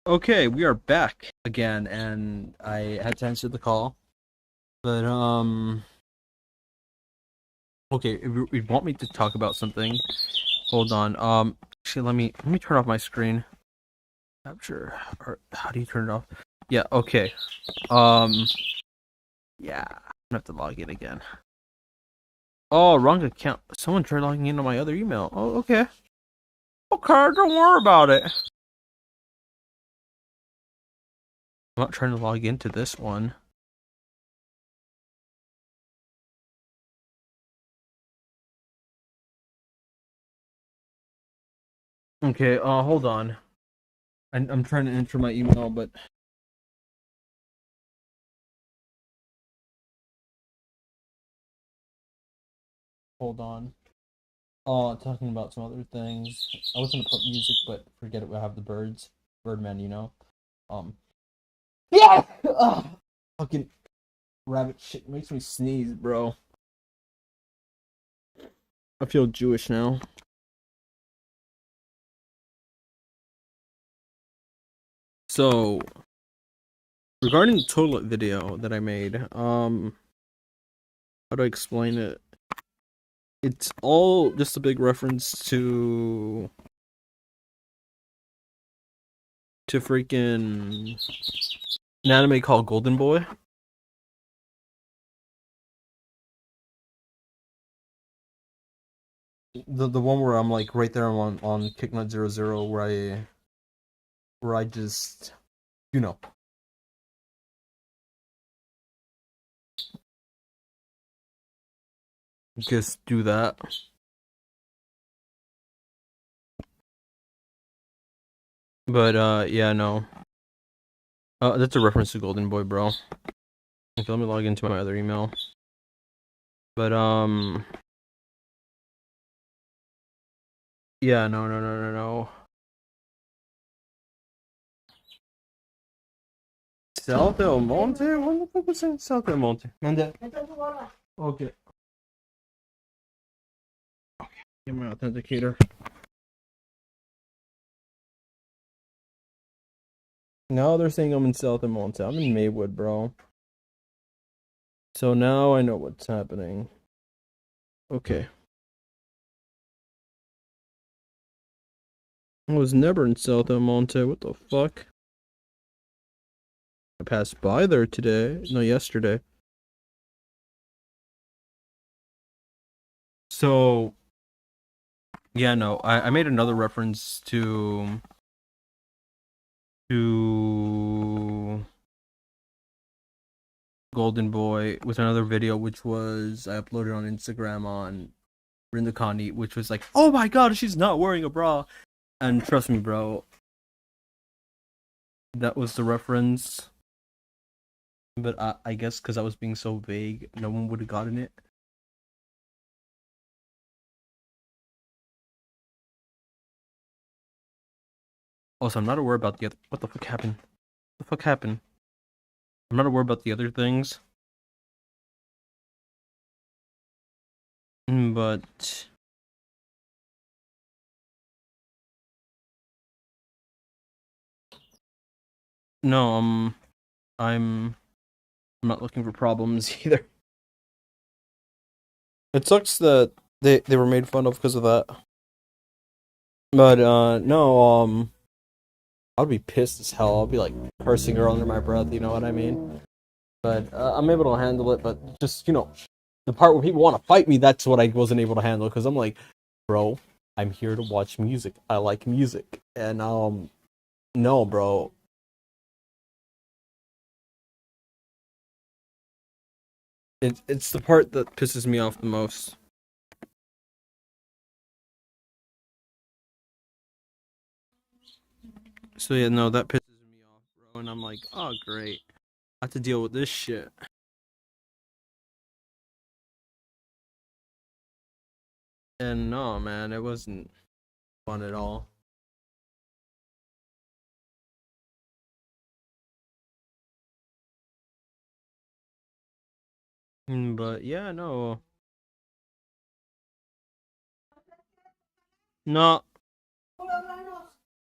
Okay, we are back again, and I had to answer the call. But okay, if you want me to talk about something, hold on. Actually, let me turn off my screen capture. Or how do you turn it off? Yeah, okay. Um, yeah, I'm gonna have to log in again. Oh, wrong account. Someone tried logging in on my other email. Oh, okay. Okay, don't worry about it. I'm not trying to log into this one. Okay, hold on. I'm trying to enter my email, but hold on. Oh, talking about some other things. I was gonna put music, but forget it. We have the birds, Birdman. Um. Yeah. Ugh. Fucking rabbit shit makes me sneeze, bro. I feel Jewish now. So, regarding the toilet video that I made, how do I explain it? It's all just a big reference to freaking an anime called Golden Boy. The one where I'm like right there on Kicknut 00 where I just you know just do that. But yeah, no. That's a reference to Golden Boy, bro. Okay, let me log into my other email. But yeah, no. South Del Monte? What the fuck was in South Del Monte? Manda. Okay. Get my authenticator. Now they're saying I'm in South Del Monte. I'm in Maywood, bro. So now I know what's happening. Okay. I was never in South Del Monte. What the fuck? I passed by there today. No, yesterday. So yeah, no. I made another reference to Golden Boy with another video, which was I uploaded on Instagram on Rindakani, which was like, oh my god, she's not wearing a bra. And trust me, bro, that was the reference. But I guess because I was being so vague, no one would have gotten it. Also, I'm not aware about the other. What the fuck happened? What the fuck happened? I'm not aware about the other things. But no, I'm I'm not looking for problems either. It sucks that they were made fun of because of that. But no, I'll be pissed as hell. I'll be like cursing her under my breath, you know what I mean? But I'm able to handle it. But just the part where people want to fight me, that's what I wasn't able to handle because I'm like, bro, I'm here to watch music. I like music, and no, bro. It's the part that pisses me off the most. So yeah, no, that pisses me off, bro. And I'm like, oh great, I have to deal with this shit. And no, man, it wasn't fun at all. But yeah, no, no,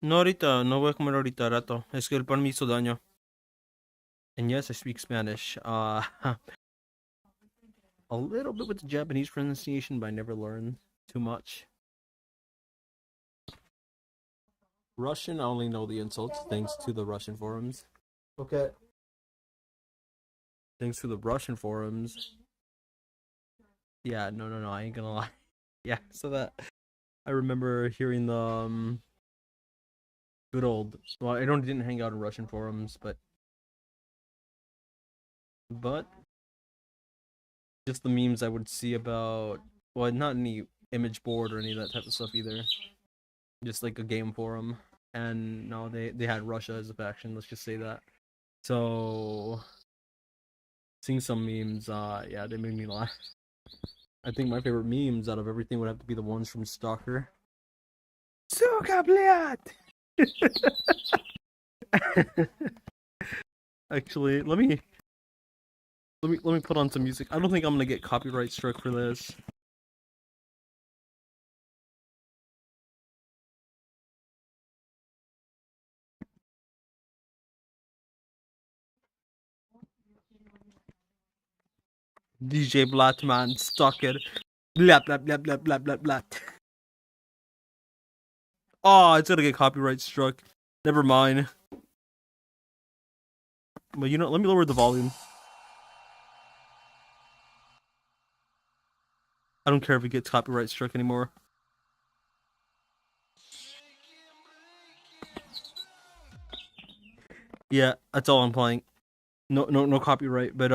No ahorita, no voy a comer ahorita rato. Es que el pan me hizo daño. And yes, I speak Spanish. A little bit with the Japanese pronunciation, but I never learned too much. Russian, I only know the insults thanks to the Russian forums. Okay. Thanks to the Russian forums. Yeah, no, I ain't gonna lie. Yeah, so that I remember hearing the good old. Well, I didn't hang out in Russian forums, but just the memes I would see about. Well, not any image board or any of that type of stuff either. Just like a game forum, and no, they had Russia as a faction. Let's just say that. So seeing some memes, yeah, they made me laugh. I think my favorite memes out of everything would have to be the ones from Stalker. Suka, блядь! Actually, let me put on some music. I don't think I'm gonna get copyright struck for this. DJ Blattman, Stalker, blah blah blah blah blah blah blah. Oh, it's gonna get copyright struck. Never mind. But you know, let me lower the volume. I don't care if it gets copyright struck anymore. Yeah, that's all I'm playing. No copyright. But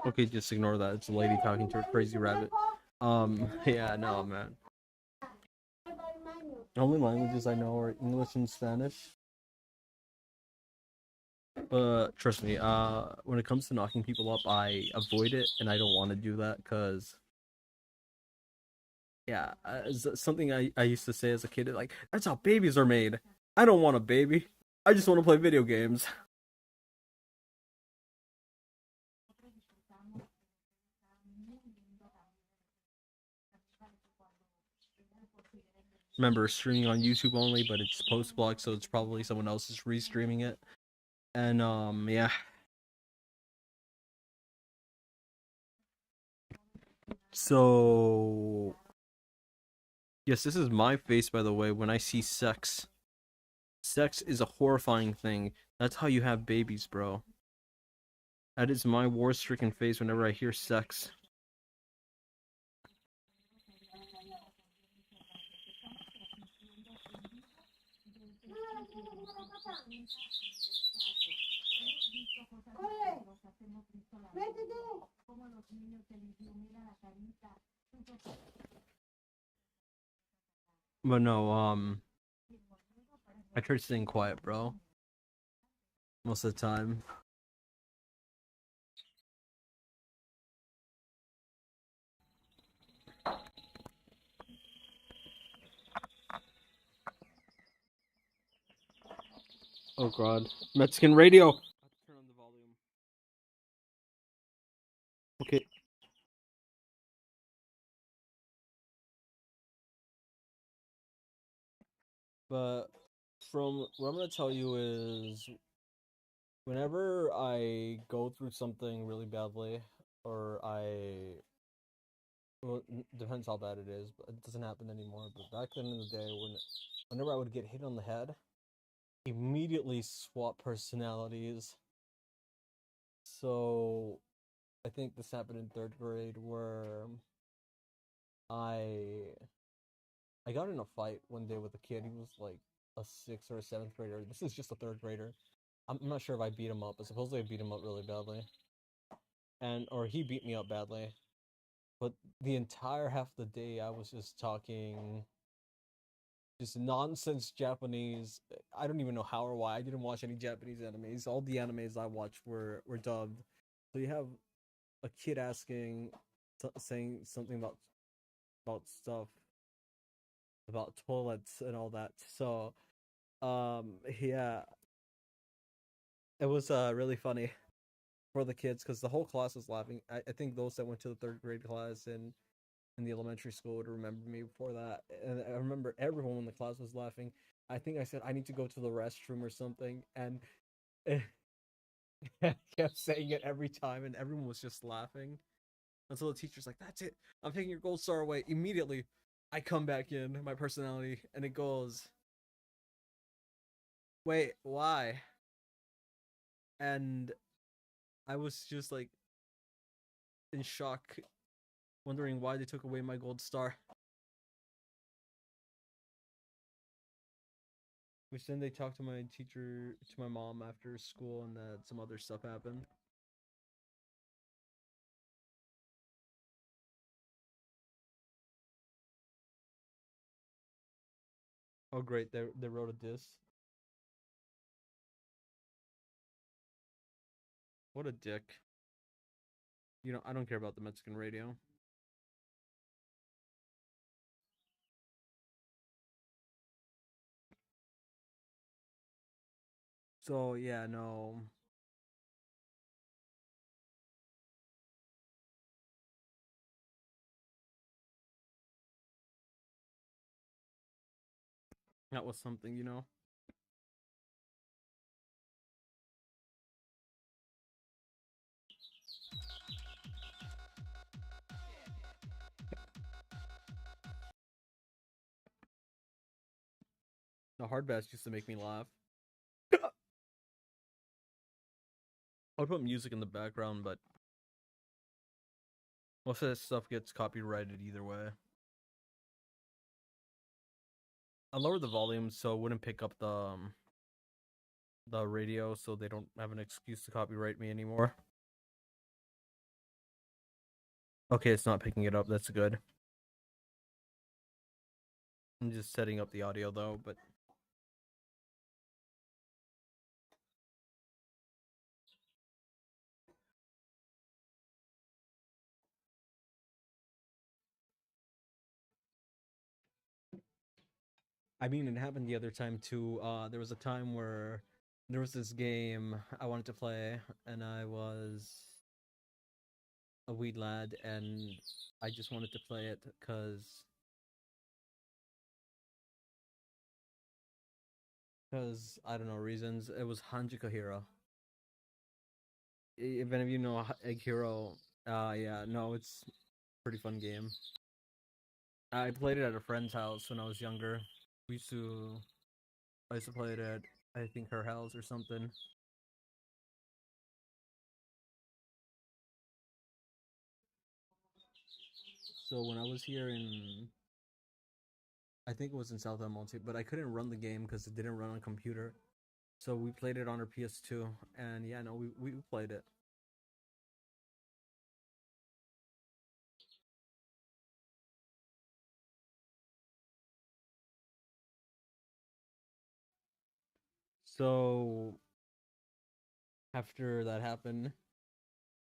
okay, just ignore that. It's a lady talking to a crazy rabbit. Yeah, no, man. The only languages I know are English and Spanish. But trust me, when it comes to knocking people up, I avoid it, and I don't want to do that because, yeah, something I used to say as a kid, like that's how babies are made. I don't want a baby. I just want to play video games. Remember, streaming on YouTube only, but it's post block, so it's probably someone else is restreaming it. And yeah. So yes, this is my face, by the way. When I see sex, sex is a horrifying thing. That's how you have babies, bro. That is my war-stricken face whenever I hear sex. But no, I try to stay quiet, bro. Most of the time. Oh god. Mexican radio. Turn on the volume. Okay. But from what I'm gonna tell you is whenever I go through something really badly, or well, depends how bad it is, but it doesn't happen anymore. But back then in the day, whenever I would get hit on the head, immediately swap personalities. So I think this happened in third grade where I I got in a fight one day with a kid. He was like a sixth or a seventh grader. This is just a third grader. I'm not sure if I beat him up, but supposedly I beat him up really badly, and or he beat me up badly. But the entire half of the day, I was just talking, just nonsense Japanese. I don't even know how or why. I didn't watch any Japanese animes. All the animes I watched were dubbed. So you have a kid asking, saying something about stuff, about toilets and all that. So Yeah, it was really funny for the kids because the whole class was laughing. I think those that went to the third grade class and in the elementary school would remember me before that. And I remember everyone in the class was laughing. I think I said I need to go to the restroom or something, and I kept saying it every time, and everyone was just laughing. Until the teacher's like, "That's it, I'm taking your gold star away." Immediately, I come back in my personality, and it goes, "Wait, why?" And I was just like in shock, wondering why they took away my gold star. Which then they talked to my teacher, to my mom after school, and that some other stuff happened. Oh, great! They wrote a diss. What a dick. You know, I don't care about the Mexican radio. So yeah, no, that was something, you know. The hard bass used to make me laugh. I'd put music in the background, but most of this stuff gets copyrighted either way. I lowered the volume so it wouldn't pick up the radio, so they don't have an excuse to copyright me anymore. Okay, it's not picking it up. That's good. I'm just setting up the audio though, but I mean, it happened the other time too. There was a time where there was this game I wanted to play, and I was a wee lad, and I just wanted to play it because I don't know reasons. It was Hanjika Hero. If any of you know Egg Hero, yeah, no, it's a pretty fun game. I played it at a friend's house when I was younger. We used to, I used to play it at I think her house or something. So when I was here in, I think it was in South El Monte, but I couldn't run the game because it didn't run on computer. So we played it on our PS2, and yeah, no, we played it. So after that happened,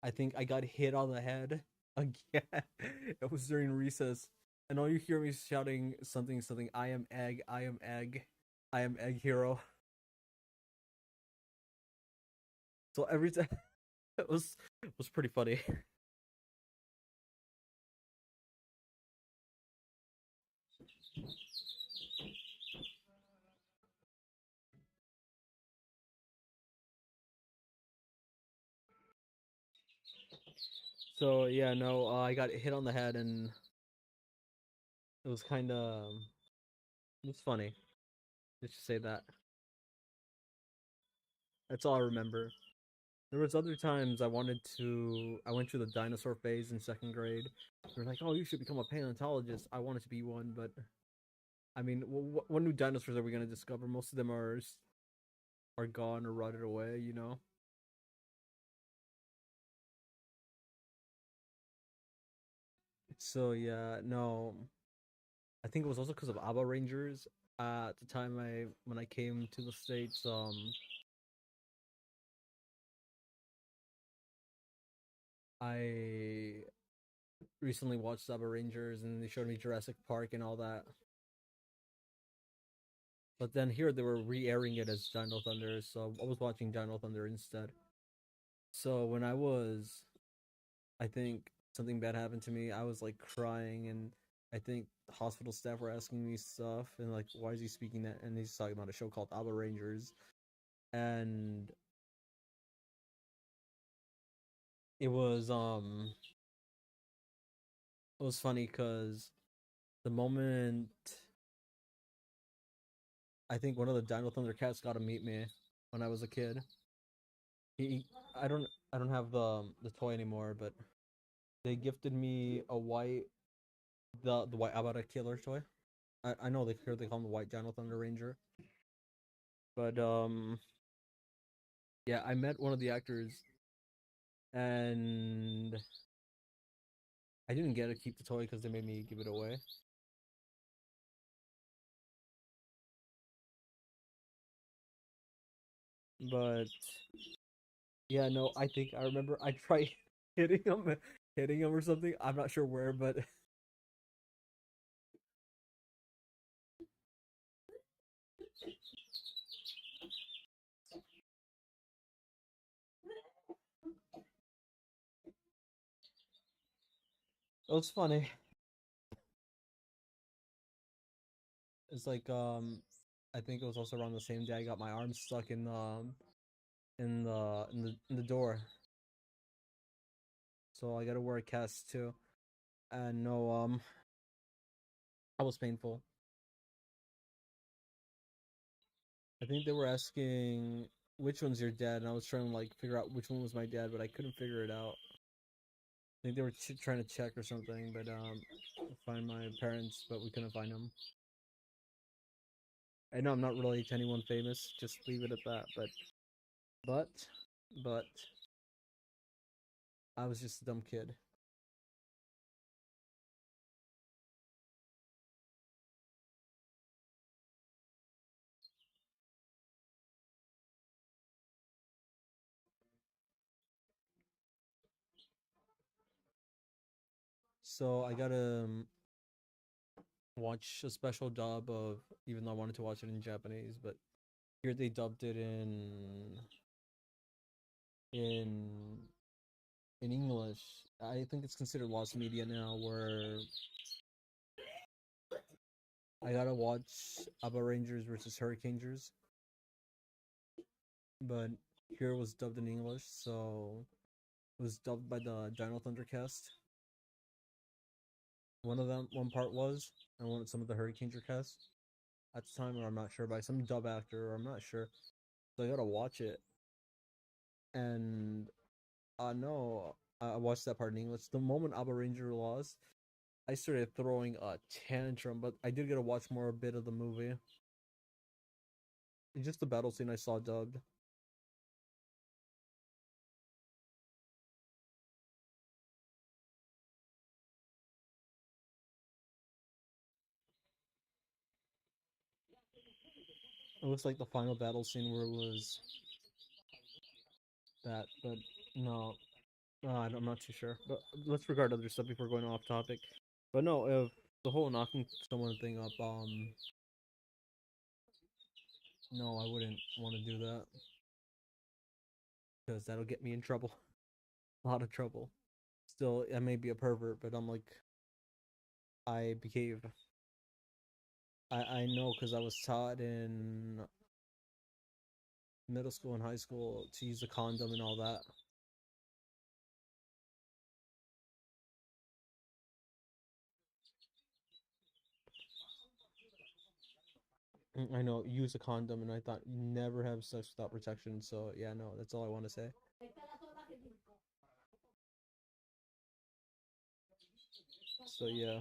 I think I got hit on the head again. It was during recess, and all you hear me shouting something, something. I am egg. I am egg. I am egg hero. So every time it was pretty funny. So yeah, no, I got hit on the head, and it was kind of it was funny. Let's just say that. That's all I remember. There was other times I went through the dinosaur phase in second grade. They're like, "Oh, you should become a paleontologist." I wanted to be one, but I mean, what new dinosaurs are we gonna discover? Most of them are gone or rotted away, you know. So yeah, no, I think it was also because of ABBA Rangers. At the time when I came to the states, I recently watched ABBA Rangers, and they showed me Jurassic Park and all that. But then here they were re-airing it as Dino Thunder, so I was watching Dino Thunder instead. So when I think something bad happened to me. I was like crying, and I think the hospital staff were asking me stuff, and like, why is he speaking that? And he's talking about a show called Aba Rangers, and it was um it was funny because the moment I think one of the Dino Thundercats got to meet me when I was a kid. He I don't have the toy anymore, but they gifted me a white the white Abara Killer toy. I know they call him the White Dino Thunder Ranger, but yeah, I met one of the actors, and I didn't get to keep the toy because they made me give it away. But yeah, no, I think I remember I tried hitting him or something. I'm not sure where, but it was funny. It's like I think it was also around the same day I got my arm stuck in in the door, so I got to wear a cast too. And no, that was painful. I think they were asking which one's your dad, and I was trying to like figure out which one was my dad, but I couldn't figure it out. I think they were trying to check or something, but find my parents, but we couldn't find them. I know I'm not related to anyone famous. Just leave it at that. But, but I was just a dumb kid. So I gotta watch a special dub of, even though I wanted to watch it in Japanese, but here they dubbed it in in English. I think it's considered lost media now, where I gotta watch Aba Rangers versus Hurricanegers, but here it was dubbed in English, so it was dubbed by the Dino Thundercast. One part was, and some of the Hurricaneger cast at the time, or I'm not sure, by some dub actor, or I'm not sure. So I gotta watch it, and no, I watched that part in English. The moment Aba Ranger lost, I started throwing a tantrum, but I did get to watch more a bit of the movie. Just the battle scene I saw dubbed. It was like the final battle scene where it was that, but no, I'm not too sure. But let's regard other stuff before going off topic. But no, if the whole knocking someone thing up, no, I wouldn't want to do that because that'll get me in trouble, a lot of trouble. Still, I may be a pervert, but I'm like, I behave. I know because I was taught in middle school and high school to use a condom and all that. I know, use a condom, and I thought you never have sex without protection. So yeah, no, that's all I want to say. So yeah.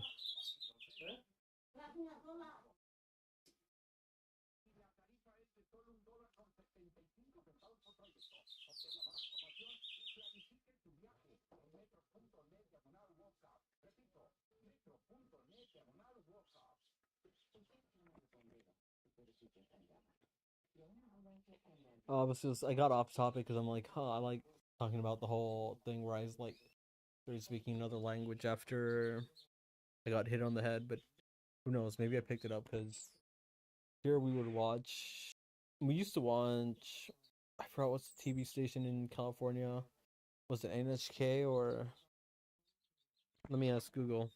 This is I got off topic because I'm like, huh, I like talking about the whole thing where I was like started speaking another language after I got hit on the head, but who knows? Maybe I picked it up because here we would watch. We used to watch. I forgot what's the TV station in California. Was it NHK or? Let me ask Google.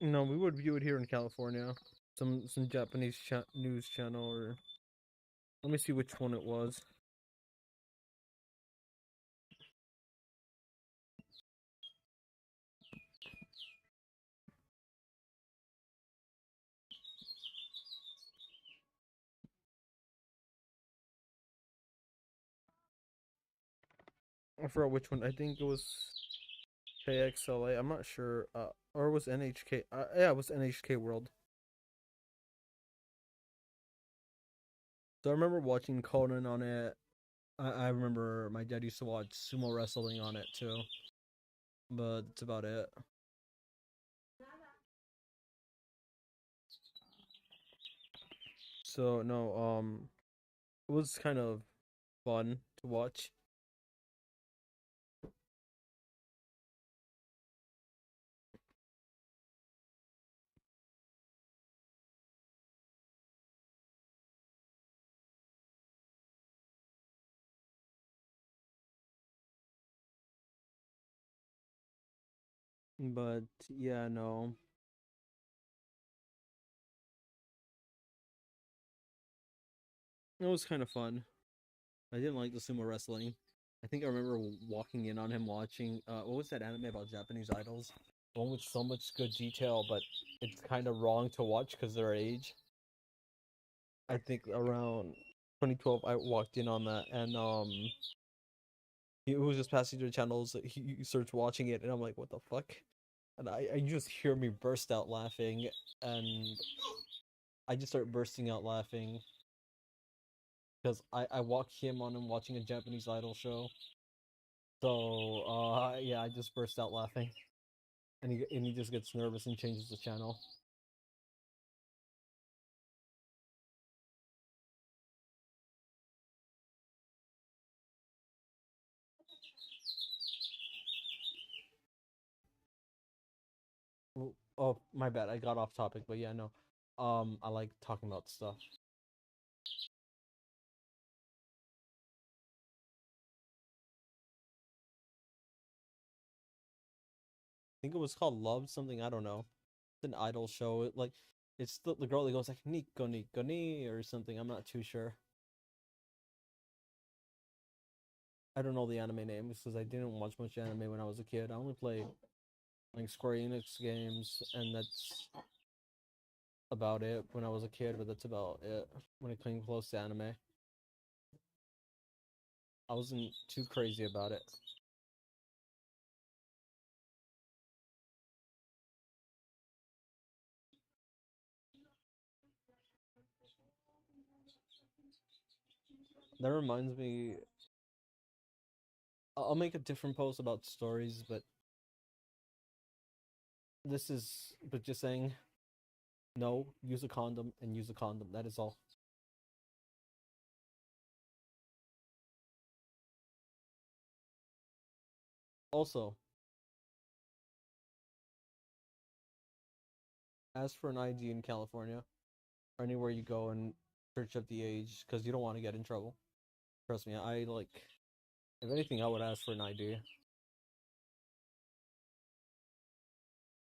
No, we would view it here in California. Some Japanese news channel or let me see which one it was. I forgot which one. I think it was KXLA. I'm not sure. Or it was NHK. Yeah, it was NHK World. So I remember watching Conan on it. I remember my dad used to watch sumo wrestling on it too. But that's about it. So no, it was kind of fun to watch. But yeah, no, it was kind of fun. I didn't like the sumo wrestling. I think I remember walking in on him watching. What was that anime about Japanese idols? One with so much good detail, but it's kind of wrong to watch because their age. I think around 2012, I walked in on that, and he was just passing through channels. He starts watching it, and I'm like, "What the fuck?" And I just hear me burst out laughing, and I just start bursting out laughing because I walk him on him watching a Japanese idol show. So yeah, I just burst out laughing, and he just gets nervous and changes the channel. Oh, my bad, I got off topic, but yeah, no. I like talking about stuff. I think it was called Love something. I don't know. It's an idol show. It's the girl that goes like Nico Nico ni or something. I'm not too sure. I don't know the anime names because I didn't watch much anime when I was a kid. I only played like Square Enix games, and that's about it when I was a kid. But that's about it when it came close to anime. I wasn't too crazy about it. That reminds me. I'll make a different post about stories, but this is. But just saying, no, use a condom and use a condom. That is all. Also, ask for an ID in California or anywhere you go and search up the age because you don't want to get in trouble. Trust me, I like. If anything, I would ask for an ID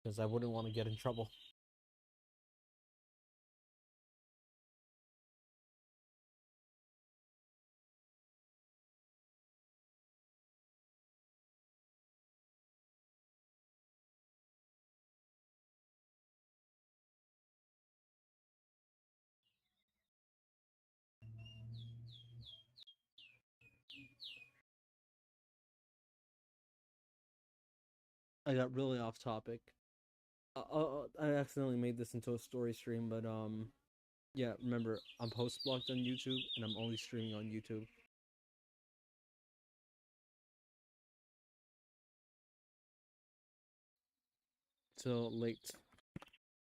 because I wouldn't want to get in trouble. I got really off topic. I accidentally made this into a story stream, but yeah. Remember, I'm post blocked on YouTube, and I'm only streaming on YouTube. till late